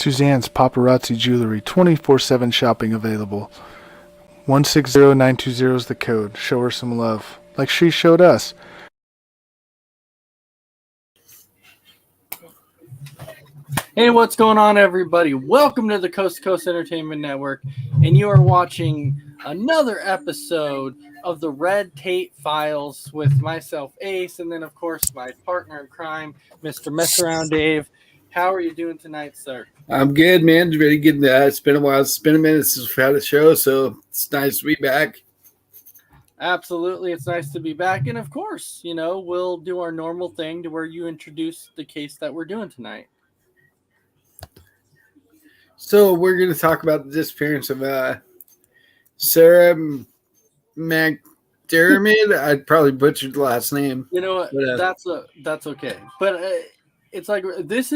Suzanne's Paparazzi Jewelry, 24/7 shopping available. 160920 is the code. Show her some love, like she showed us. Hey, what's going on, everybody? Welcome to the Coast to Coast Entertainment Network, and you are watching another episode of the Red Tate Files with myself, Ace, and then, of course, my partner in crime, Mr. Mess Around Dave. How are you doing tonight, sir? I'm good, man. Ready to get it's been a while. It's been a minute since we've had a show, so it's nice to be back. Absolutely. It's nice to be back. And, of course, we'll do our normal thing to where you introduce the case that we're doing tonight. So we're going to talk about the disappearance of Sarah McDermott. I'd probably butchered the last name. You know what? But, that's okay. But it's like this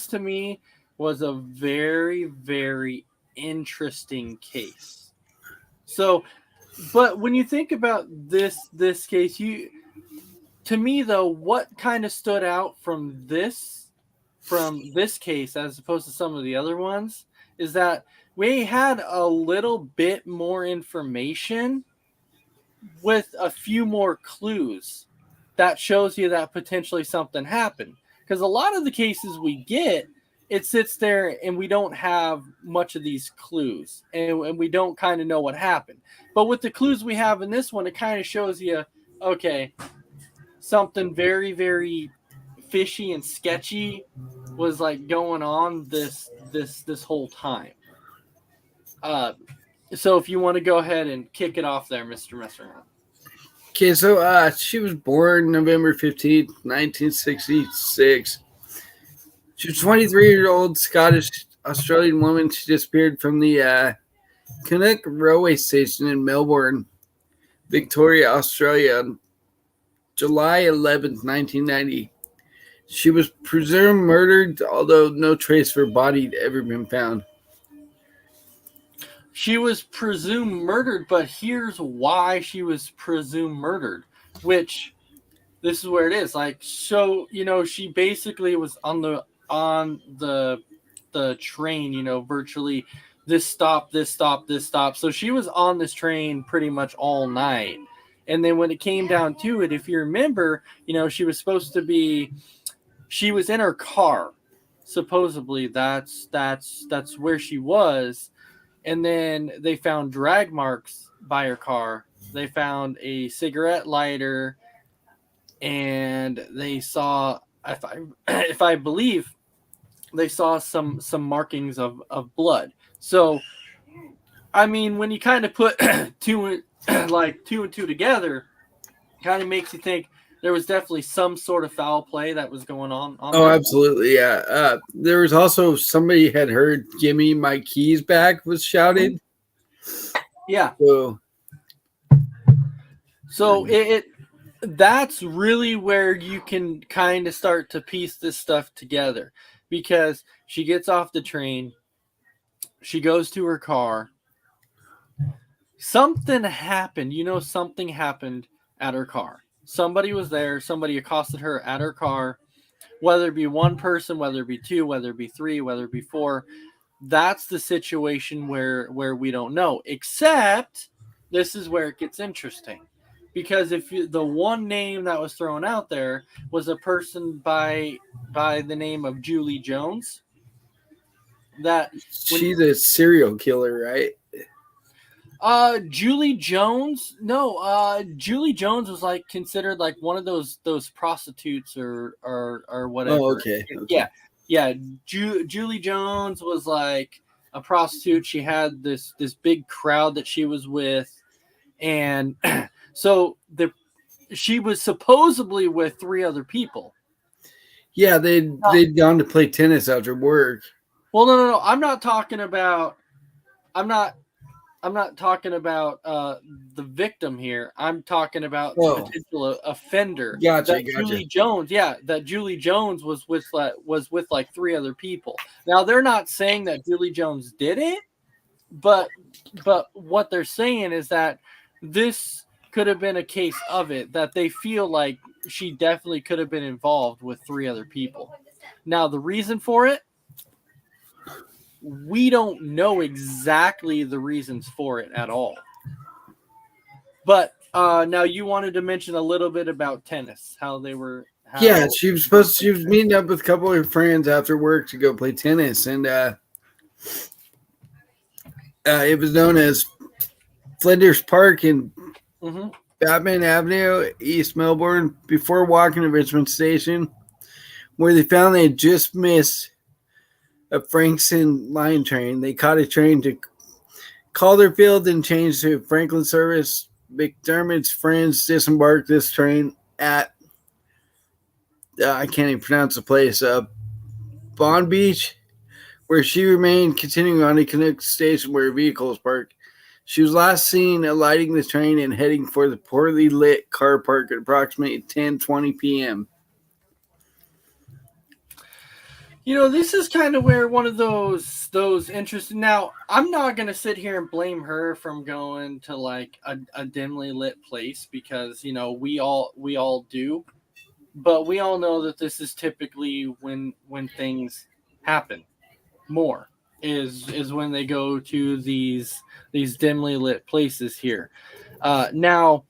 to me was a very, very interesting case. So, but when you think about this case, to me though, what kind of stood out from this case as opposed to some of the other ones is that we had a little bit more information with a few more clues that shows you that potentially something happened. Because a lot of the cases we get, it sits there and we don't have much of these clues and we don't kind of know what happened. But with the clues we have in this one, it kind of shows you, okay, something very, very fishy and sketchy was like going on this whole time. So if you want to go ahead and kick it off there, Mr. Messeround. Okay, so she was born November 15th, 1966. She was a 23-year-old Scottish-Australian woman. She disappeared from the Canuck railway station in Melbourne, Victoria, Australia on July 11th, 1990. She was presumed murdered, although no trace of her body had ever been found. She was presumed murdered, but here's why she was presumed murdered, which this is where it is. Like, so, she basically was on the train, virtually this stop. So she was on this train pretty much all night. And then when it came down to it, if you remember, she was she was in her car. Supposedly that's where she was. And then they found drag marks by her car. They found a cigarette lighter, and they saw, if I believe, they saw some markings of blood. So, I mean, when you kind of put two and two together, kind of makes you think there was definitely some sort of foul play that was going on there. Absolutely, yeah. There was also somebody had heard "Give me my keys back" was shouted. Yeah. So that's really where you can kind of start to piece this stuff together, because she gets off the train, she goes to her car. Something happened. Something happened at her car. Somebody was there. Somebody accosted her at her car, whether it be one person, whether it be two, whether it be three, whether it be four. That's the situation where we don't know, except this is where it gets interesting. Because if the one name that was thrown out there was a person by the name of Julie Jones. She's a serial killer, right? Julie Jones? No, Julie Jones was like considered like one of those prostitutes or whatever. Oh, okay. Yeah. Julie Jones was like a prostitute. She had this big crowd that she was with, and so she was supposedly with three other people. Yeah, they'd gone to play tennis after work. Well, no. I'm not talking about the victim here. I'm talking about the potential offender. Gotcha. Julie Jones, that Julie Jones was with like three other people. Now they're not saying that Julie Jones did it, but what they're saying is that this could have been a case of it, that they feel like she definitely could have been involved with three other people. Now the reason for it, we don't know exactly the reasons for it at all. But now you wanted to mention a little bit about tennis, how they were. Yeah, she was meeting up with a couple of her friends after work to go play tennis, and it was known as Flinders Park in Batman Avenue, East Melbourne, before walking to Richmond Station, where they found they had just missed a Frankston line train. They caught a train to Calderfield and changed to Franklin service. McDermott's friends disembarked this train at I can't even pronounce the place, Bond Beach, where she remained, continuing on to Canuck Station where vehicles parked. She was last seen alighting the train and heading for the poorly lit car park at approximately 10:20 p.m. You know, this is kind of where one of those interesting. Now, I'm not going to sit here and blame her from going to like a dimly lit place, because you know we all do, but we all know that this is typically when things happen more is when they go to these dimly lit places here. Now,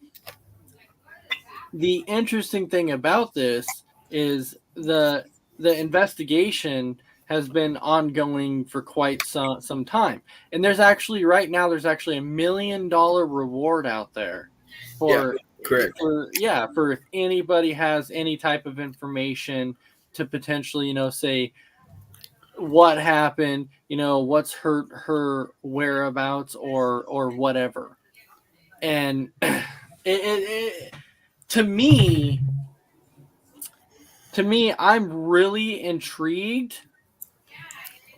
the interesting thing about this is the investigation has been ongoing for quite some time, and there's actually $1 million reward out there for correct for if anybody has any type of information to potentially say what happened, what's her whereabouts or whatever. And it to me, I'm really intrigued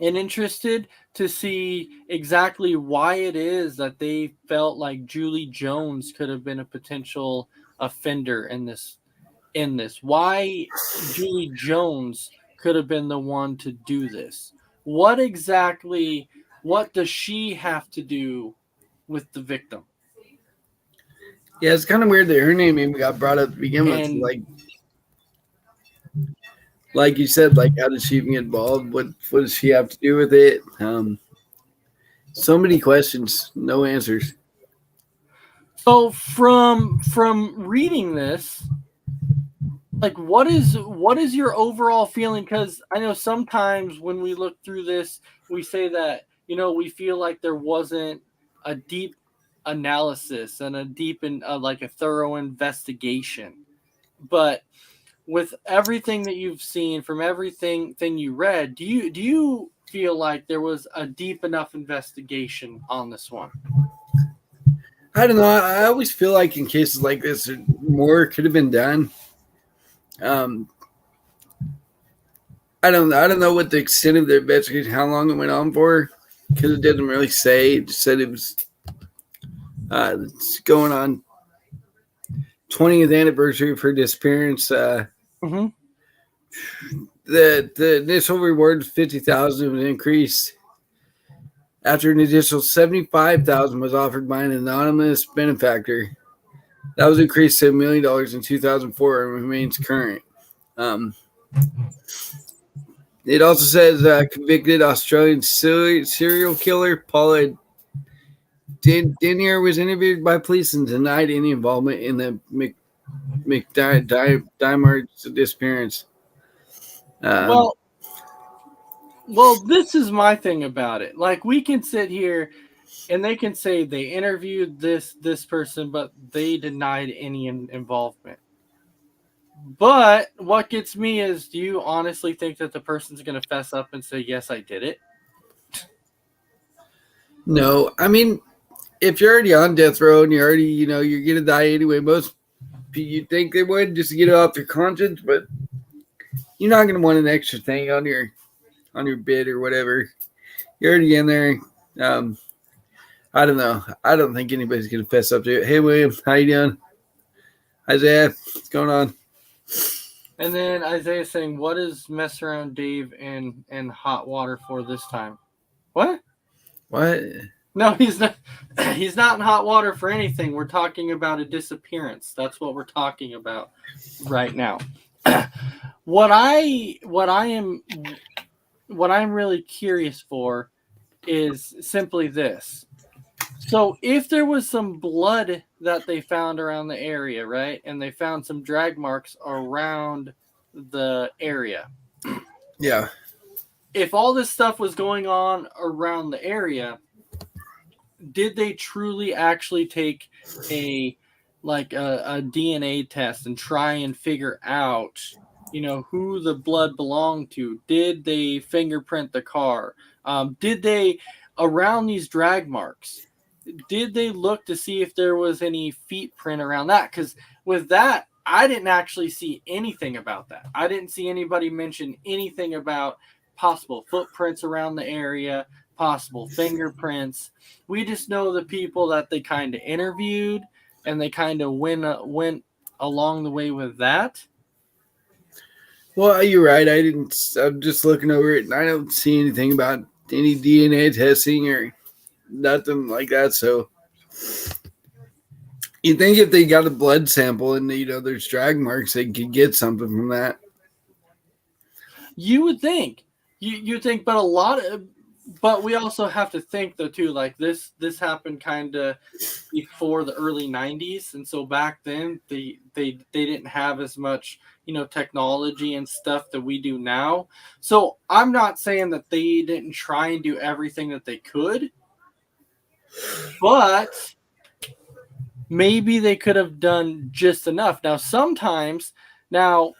and interested to see exactly why it is that they felt like Julie Jones could have been a potential offender in this. Why Julie Jones could have been the one to do this. What does she have to do with the victim? Yeah, it's kind of weird that her name even got brought up to begin with. Like you said, like how did she even get involved? What does she have to do with it? So many questions, no answers. So from reading this, like what is your overall feeling? Because I know sometimes when we look through this, we say that we feel like there wasn't a deep analysis and a deep and like a thorough investigation, but with everything that you've seen, from everything you read, do you feel like there was a deep enough investigation on this one? I don't know. I always feel like in cases like this, more could have been done. I don't know what the extent of the investigation, how long it went on for, because it didn't really say. It just said it was it's going on 20th anniversary of her disappearance. The initial reward of $50,000 was increased after an additional $75,000 was offered by an anonymous benefactor. That was increased to $1 million in 2004 and remains current. It also says convicted Australian serial killer Paula Denier was interviewed by police and denied any involvement in the McDiarmid's disappearance. Well, this is my thing about it. Like, we can sit here and they can say they interviewed this person, but they denied any involvement. But what gets me is, do you honestly think that the person's going to fess up and say, yes, I did it? No. I mean, if you're already on death row and you're already, you're going to die anyway, most you think they would just to get it off their conscience, but you're not going to want an extra thing on your bid or whatever. You're already in there. I don't know. I don't think anybody's going to fess up to it. Hey, William, how you doing? Isaiah, what's going on? And then Isaiah saying, what is mess around Dave in hot water for this time? What? No, he's not. He's not in hot water for anything. We're talking about a disappearance. That's what we're talking about right now. What I am what I'm really curious for is simply this. So if there was some blood that they found around the area, right? And they found some drag marks around the area. Yeah. If all this stuff was going on around the area, did they truly actually take a DNA test and try and figure out, who the blood belonged to? Did they fingerprint the car? Did they, around these drag marks, did they look to see if there was any feet print around that? Because with that, I didn't actually see anything about that. I didn't see anybody mention anything about possible footprints around the area, possible fingerprints. We just know the people that they kind of interviewed, and they kind of went along the way with that. Well, you're right. I'm just looking over it, and I don't see anything about any DNA testing or nothing like that. So you think if they got a blood sample and there's drag marks, they could get something from that. You would think. You think, but we also have to think though too. Like this happened kind of before the early '90s, and so back then they didn't have as much technology and stuff that we do now. So I'm not saying that they didn't try and do everything that they could, but maybe they could have done just enough. Now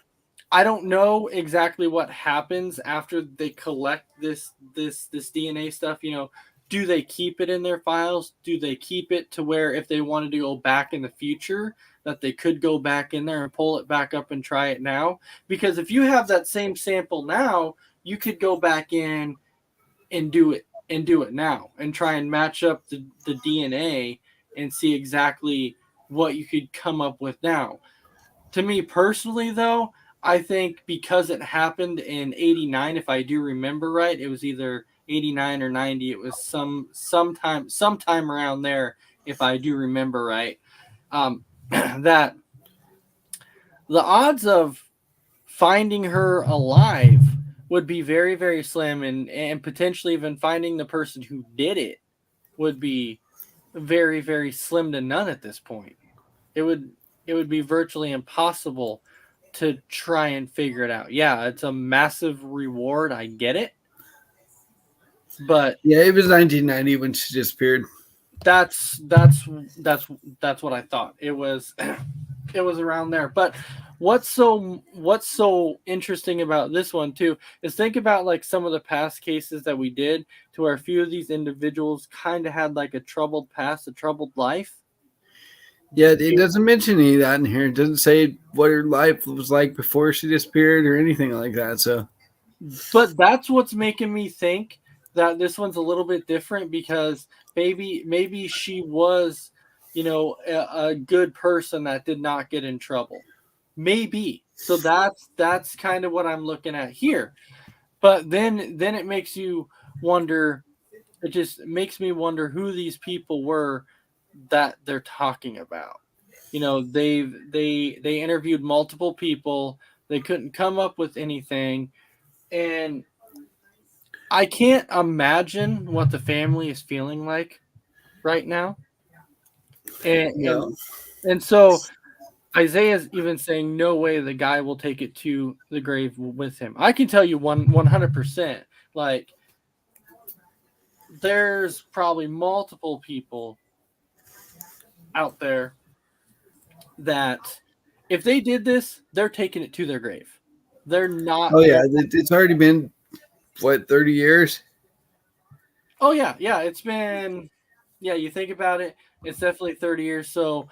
I don't know exactly what happens after they collect this DNA stuff. Do they keep it in their files? Do they keep it to where if they wanted to go back in the future, that they could go back in there and pull it back up and try it now? Because if you have that same sample now, you could go back in and do it now and try and match up the DNA and see exactly what you could come up with now. To me personally, though, I think because it happened in '89, if I do remember right, it was either '89 or '90. It was sometime around there, if I do remember right. That the odds of finding her alive would be very, very slim, and potentially even finding the person who did it would be very, very slim to none at this point. It would be virtually impossible to try and figure it out. Yeah, it's a massive reward. I get it. But yeah, it was 1990 when she disappeared. That's what I thought. It was around there. But what's so interesting about this one too is think about like some of the past cases that we did to where a few of these individuals kind of had like a troubled past, a troubled life. Yeah, it doesn't mention any of that in here. It doesn't say what her life was like before she disappeared or anything like that. So, but that's what's making me think that this one's a little bit different, because maybe she was, a good person that did not get in trouble. Maybe. So that's kind of what I'm looking at here. But then it makes you wonder. It just makes me wonder who these people were that they're talking about. They interviewed multiple people. They couldn't come up with anything, and I can't imagine what the family is feeling like right now. And so Isaiah's even saying no way the guy will take it to the grave with him. I can tell you 100%. Like, there's probably multiple people out there that if they did this, they're taking it to their grave. They're not. Oh yeah, it's already been 30 years. Oh yeah, it's been. Yeah, you think about it, it's definitely 30 years. So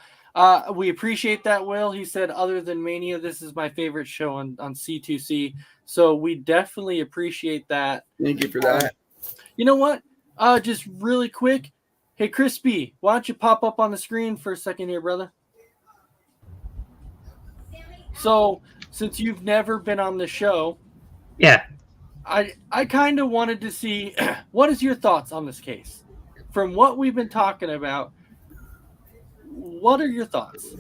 we appreciate that, Will. He said, other than Mania, this is my favorite show on C2C. So we definitely appreciate that. Thank you for that. You know what? Just really quick. Hey, Crispy, why don't you pop up on the screen for a second here, brother? So, since you've never been on the show, yeah, I kind of wanted to see what is your thoughts on this case? From what we've been talking about, what are your thoughts?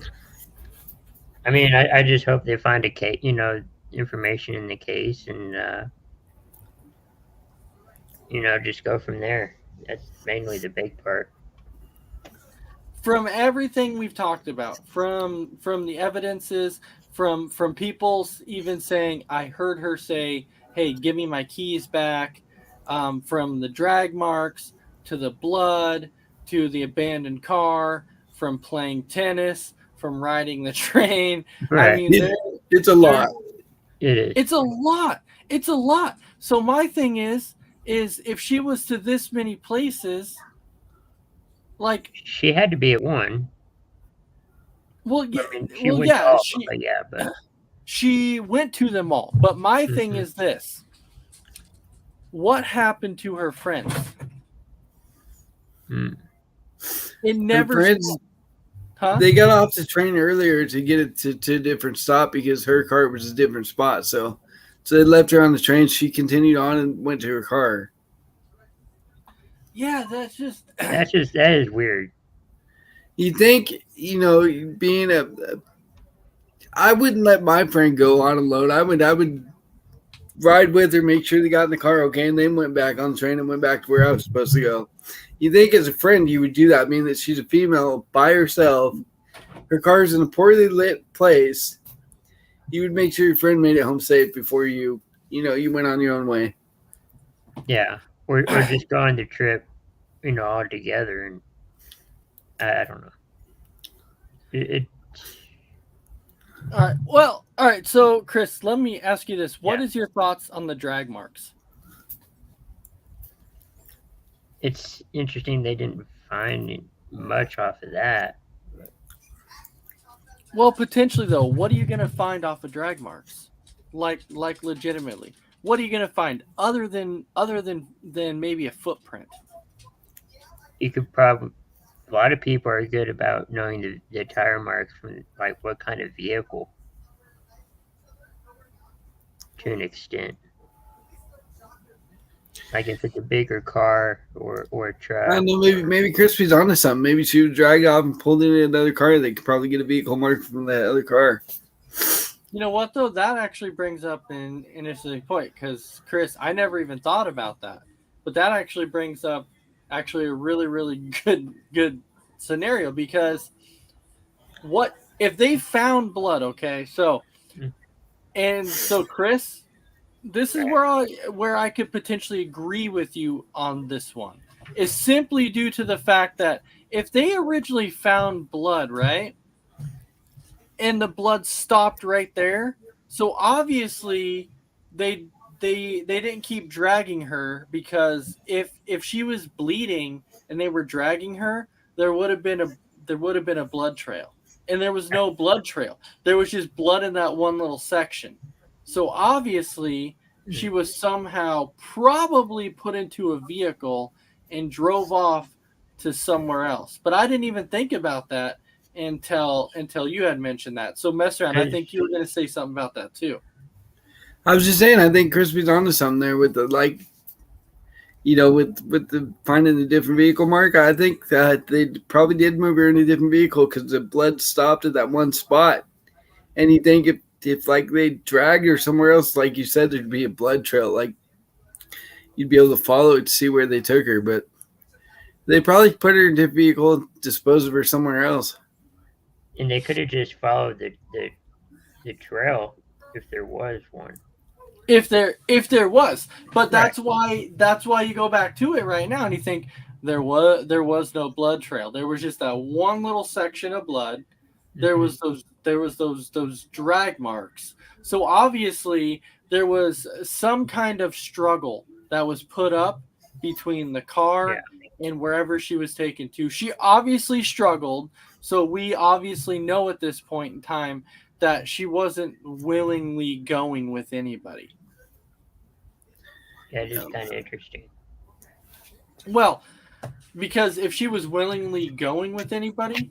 I mean, I just hope they find a case, information in the case, and just go from there. That's mainly the big part. From everything we've talked about, from the evidences, from people even saying, I heard her say, "Hey, give me my keys back," from the drag marks to the blood to the abandoned car, from playing tennis, from riding the train. Right. I mean, It's a lot. It is. it's a lot. It's a lot. So my thing is if she was to this many places, like, She had to be at one. well, yeah, I mean, she went to all of them, but yeah, but she went to them all. But my thing Mhm. is this: what happened to her friends? mm, It never. friends- Huh? They got off the train earlier to get it to a different stop because her car was a different spot. So they left her on the train. She continued on and went to her car. Yeah, that's just. that is weird. You think, being I wouldn't let my friend go on alone. I would ride with her, make sure they got in the car okay, and then went back on the train and went back to where I was supposed to go. You think as a friend you would do that? I mean, that she's a female by herself. Her car's in a poorly lit place. You would make sure your friend made it home safe before you went on your own way. Yeah, or just go on the trip, all together, and I don't know. It All right. Well, all right. So, Chris, let me ask you this: What Yeah. is your thoughts on the drag marks? it's interesting they didn't find much off of that. Well, potentially though, what are you going to find off of drag marks? Like legitimately, what are you going to find other than maybe a footprint? You could probably. A lot of people are good about knowing the tire marks from like what kind of vehicle, to an extent. Like if it's a bigger car or a I truck. don't know. Maybe Crispy's onto something. Maybe she would drag off and pulled into another car. They could probably get a vehicle mark from that other car. You know what though? That actually brings up an interesting point because Chris, I never even thought about that, but that actually brings up a really really good scenario because what if they found blood? Okay, so Chris, this is where I could potentially agree with you on this one. Is simply due to the fact that if they originally found blood, right, and the blood stopped right there, so obviously they didn't keep dragging her because if she was bleeding and they were dragging her, there would have been a blood trail, and there was no blood trail. There was just blood in that one little section. So obviously, she was somehow probably put into a vehicle and drove off to somewhere else. But I didn't even think about that until you had mentioned that. So Messeran, I think you were going to say something about that too. I was just saying, I think Crispy's onto something there with the with the finding the different vehicle mark. I think that they probably did move her in a different vehicle because the blood stopped at that one spot. And you think if like they dragged her somewhere else, like you said, there'd be a blood trail. Like you'd be able to follow it to see where they took her. But they probably put her in a different vehicle and disposed of her somewhere else. And they could have just followed the trail if there was one. If there was, but that's why you go back to it right now and you think there was no blood trail. There was just that one little section of blood. There was those drag marks. So obviously there was some kind of struggle that was put up between the car and wherever she was taken to. She obviously struggled. So we obviously know at this point in time that she wasn't willingly going with anybody. That is kind of interesting. Well, because if she was willingly going with anybody,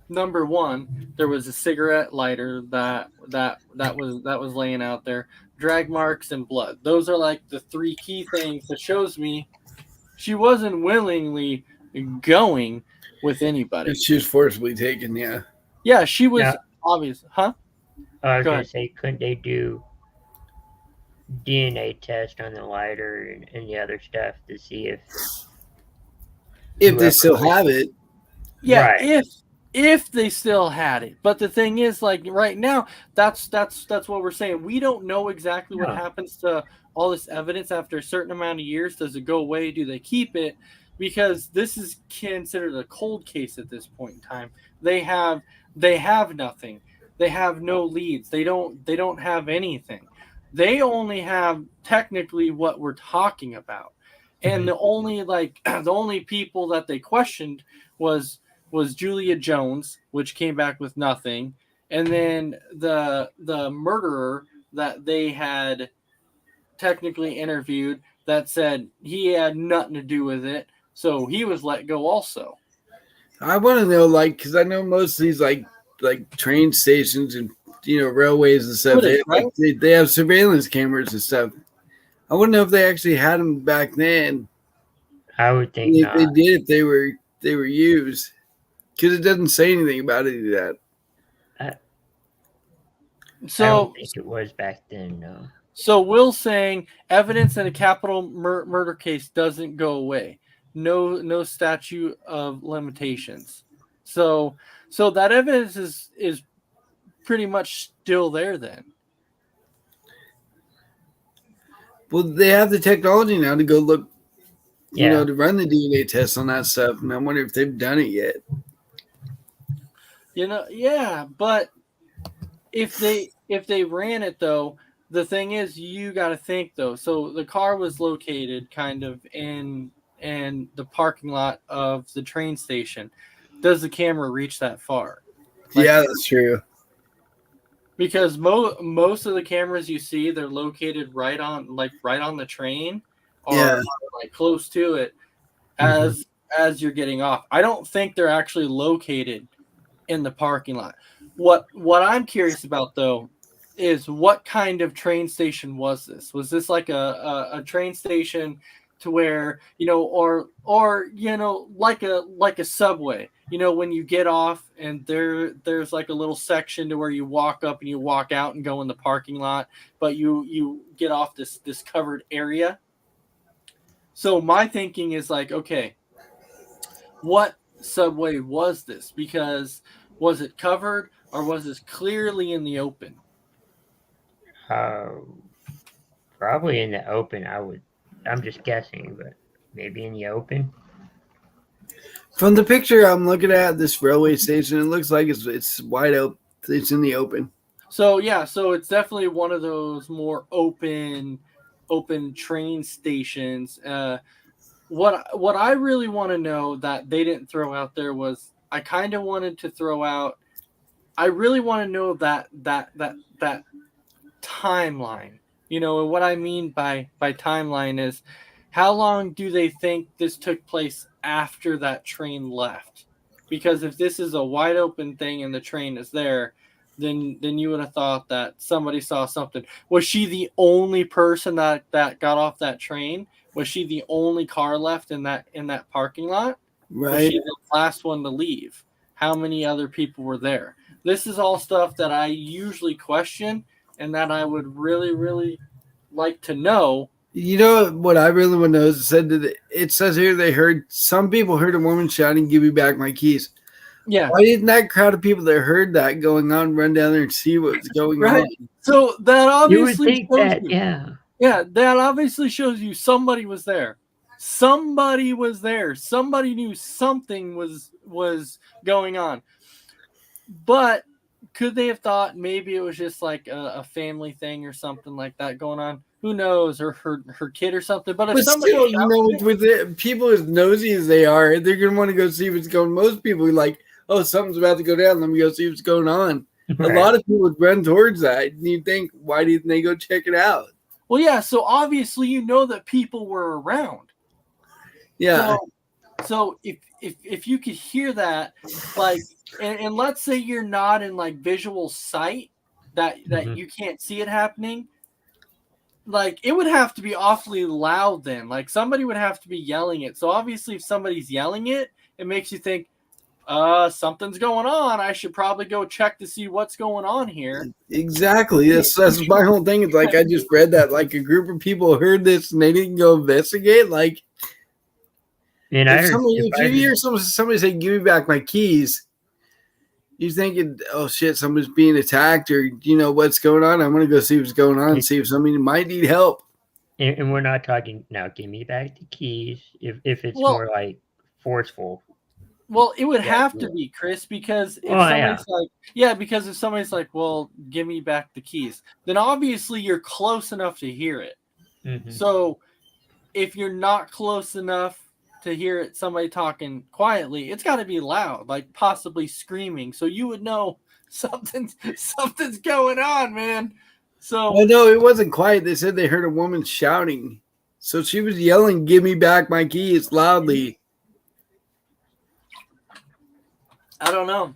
number one, there was a cigarette lighter that was laying out there, drag marks and blood. Those are like the three key things that shows me she wasn't willingly going with anybody. She was forcibly taken, yeah. Yeah, she was obvious, huh? I was Go going ahead. to say, couldn't they do DNA test on the lighter and the other stuff to see if If they whoever still was- have it. Yeah, Right. if they still had it. But the thing is, like right now, that's what we're saying. We don't know exactly what No. happens to all this evidence after a certain amount of years. Does it go away? Do they keep it? Because this is considered a cold case at this point in time. They have nothing. They have no leads. They don't have anything. They only have technically what we're talking about. And the only the only people that they questioned was Julia Jones, which came back with nothing, and then the murderer that they had technically interviewed that said he had nothing to do with it, so he was let go also. I want to know, like, because I know most of these, like train stations and, railways and stuff, Footage, they have surveillance cameras and stuff. I want to know if they actually had them back then. I would think If not. they did, if they were used. Because it doesn't say anything about any of that. I So don't think it was back then. No. So Will's saying evidence in a capital murder case doesn't go away. No statute of limitations. So that evidence is pretty much still there then. Well, they have the technology now to go look, Yeah. to run the DNA test on that stuff. And I wonder if they've done it yet. Yeah, but if they ran it though, the thing is you got to think though. So the car was located kind of in the parking lot of the train station. Does the camera reach that far? Yeah, that's true. Because most of the cameras you see, they're located right on the train or Yeah. like close to it as you're getting off. I don't think they're actually located in the parking lot. What I'm curious about though is what kind of train station was this? Was this like a train station to where, or like a subway, when you get off and there's like a little section to where you walk up and you walk out and go in the parking lot, but you get off this covered area. So my thinking is like, okay, what subway was this? Because was it covered or was this clearly in the open? Probably in the open. I'm just guessing, but maybe in the open. From the picture I'm looking at, this railway station, it looks like it's wide open. It's in the open. So yeah, so it's definitely one of those more open train stations. What I really want to know that they didn't throw out there was I kind of wanted to throw out. I really want to know that timeline. And what I mean by timeline is how long do they think this took place after that train left? Because if this is a wide open thing and the train is there, then you would have thought that somebody saw something. Was she the only person that got off that train? Was she the only car left in that parking lot? Was Right. she the last one to leave? How many other people were there? This is all stuff that I usually question and that I would really, really like to know. You know what I really want to know is it says here some people heard a woman shouting, "Give me back my keys." Yeah. Why didn't that crowd of people that heard that going on run down there and see what's going Right. on? So that You would obviously think shows that, you. yeah. Yeah, that obviously shows you somebody was there. Somebody was there. Somebody knew something was going on. But could they have thought maybe it was just like a family thing or something like that going on? Who knows? Or her kid or something. But if But somebody still, with it, people as nosy as they are, they're gonna want to go see what's going on. Most people are like, "Oh, something's about to go down. Let me go see what's going on." Right. A lot of people would run towards that. And you think, why didn't they go check it out? well, yeah, so obviously that people were around. Yeah. So if you could hear that, like, and let's say you're not in like visual sight that you can't see it happening, like it would have to be awfully loud then. Like somebody would have to be yelling it. So obviously if somebody's yelling it, it makes you think, something's going on. I should probably go check to see what's going on here. Exactly. That's my whole thing. It's like I just read that like a group of people heard this and they didn't go investigate. Like And I heard, if you hear somebody say, "Give me back my keys," you're thinking, "Oh shit, somebody's being attacked," or what's going on. I'm gonna go see what's going on and see if somebody might need help. and we're not talking now. Give me back the keys. If it's Well- more like forceful. Well, it would have to be, Chris, because if because if somebody's like, "Well, give me back the keys," then obviously you're close enough to hear it. Mhm. So if you're not close enough to hear it, somebody talking quietly, it's got to be loud, like possibly screaming. So you would know something's going on, man. So Well, no, it wasn't quiet. They said they heard a woman shouting, so she was yelling, "Give me back my keys!" loudly. I don't know.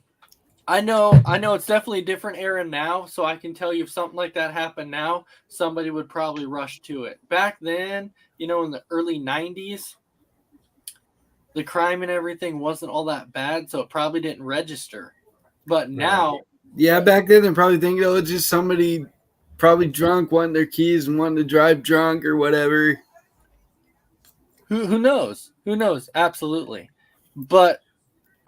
I know it's definitely a different era now, so I can tell you if something like that happened now, somebody would probably rush to it. Back then, in the early 90s, the crime and everything wasn't all that bad, so it probably didn't register. But now, Yeah, back then they're probably thinking, "Oh, it's just somebody probably drunk wanting their keys and wanting to drive drunk or whatever." who knows? Who knows? Absolutely. But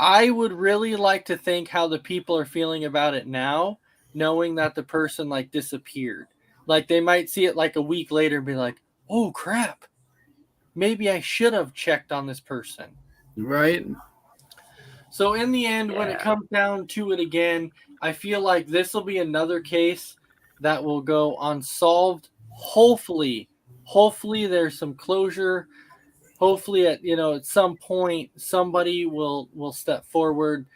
I would really like to think how the people are feeling about it now, knowing that the person like disappeared. Like they might see it like a week later and be like, "Oh crap. Maybe I should have checked on this person." Right? So in the end, when it comes down to it again, I feel like this will be another case that will go unsolved. Hopefully there's some closure. Hopefully at some point somebody will step forward.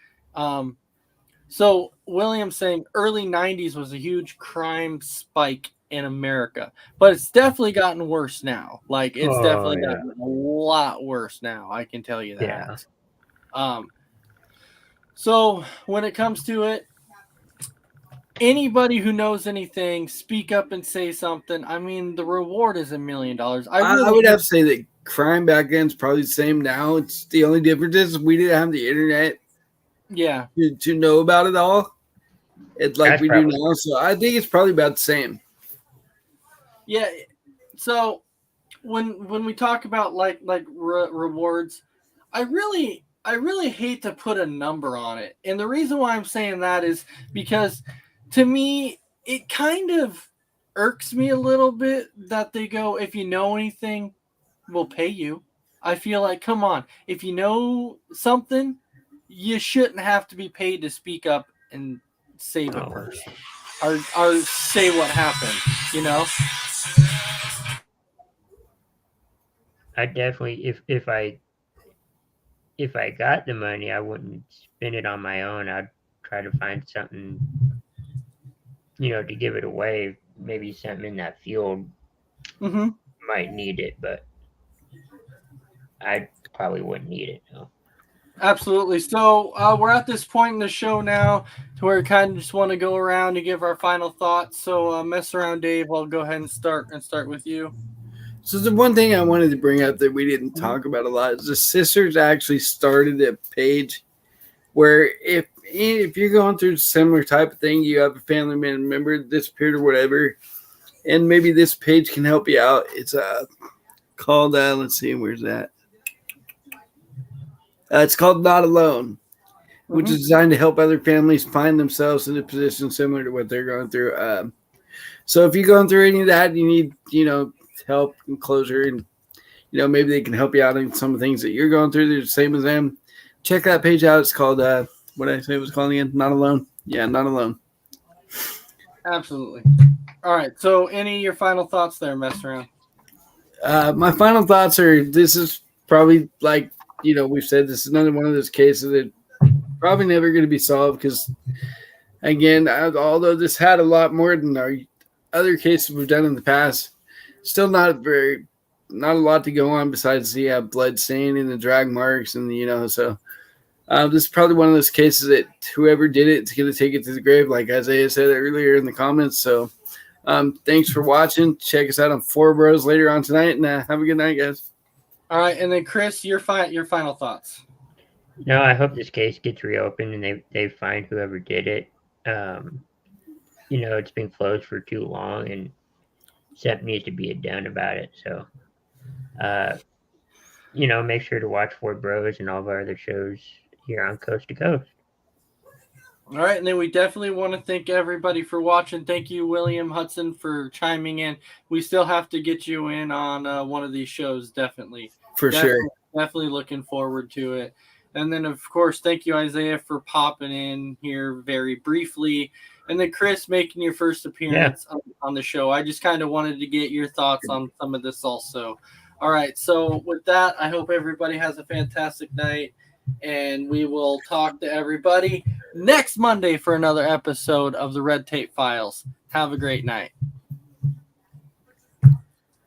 So William's saying early 90s was a huge crime spike in America, but it's definitely gotten worse now. Like it's definitely gotten a lot worse now. I can tell you that. Yeah. So when it comes to it, anybody who knows anything, speak up and say something. I mean, the reward is $1 million. I would have to say that crime back then is probably the same now. It's the only difference is we didn't have the internet Yeah. to know about it all. It's like That's we do probably- now. So I think it's probably about the same. Yeah. So when we talk about rewards, I really hate to put a number on it. And the reason why I'm saying that is because to me, it kind of irks me a little bit that they go, "If you know anything, we'll pay you." I feel like, come on, if you know something, you shouldn't have to be paid to speak up and save a person or say what happened, I definitely, if I got the money, I wouldn't spend it on my own. I'd try to find something, to give it away. Maybe something in that field Mm-hmm. might need it, but I probably wouldn't need it. No. Absolutely. So we're at this point in the show now to where we kind of just want to go around and give our final thoughts. So mess around, Dave. I'll go ahead and start with you. So the one thing I wanted to bring up that we didn't talk about a lot is the sisters actually started a page where if you're going through a similar type of thing, you have a family member that disappeared or whatever, and maybe this page can help you out. It's called let's see, where's that? It's called Not Alone, which is designed to help other families find themselves in a position similar to what they're going through. So if you're going through any of that, you need help and closure, and maybe they can help you out in some of the things that you're going through. They're the same as them. Check that page out. It's called what did I say it was called again? Not Alone. Yeah, Not Alone. Absolutely. All right. So any of your final thoughts there, mess around? My final thoughts are: this is probably like we've said, this is another one of those cases that probably never going to be solved because, again, although this had a lot more than our other cases we've done in the past, still not a lot to go on besides the blood stain and the drag marks and so this is probably one of those cases that whoever did it is going to take it to the grave, like Isaiah said earlier in the comments. So thanks for watching. Check us out on Four Bros later on tonight, and have a good night, guys. All right, and then Chris, your final thoughts. No, I hope this case gets reopened and they find whoever did it. It's been closed for too long, and something needs to be done about it. So, make sure to watch Four Bros and all of our other shows here on Coast to Coast. All right, and then we definitely want to thank everybody for watching. Thank you, William Hudson, for chiming in. We still have to get you in on one of these shows, definitely. For sure. Definitely looking forward to it. And then, of course, thank you, Isaiah, for popping in here very briefly. And then, Chris, making your first appearance on the show. I just kind of wanted to get your thoughts on some of this also. All right, so with that, I hope everybody has a fantastic night. And we will talk to everybody next Monday for another episode of the Red Tape Files. Have a great night.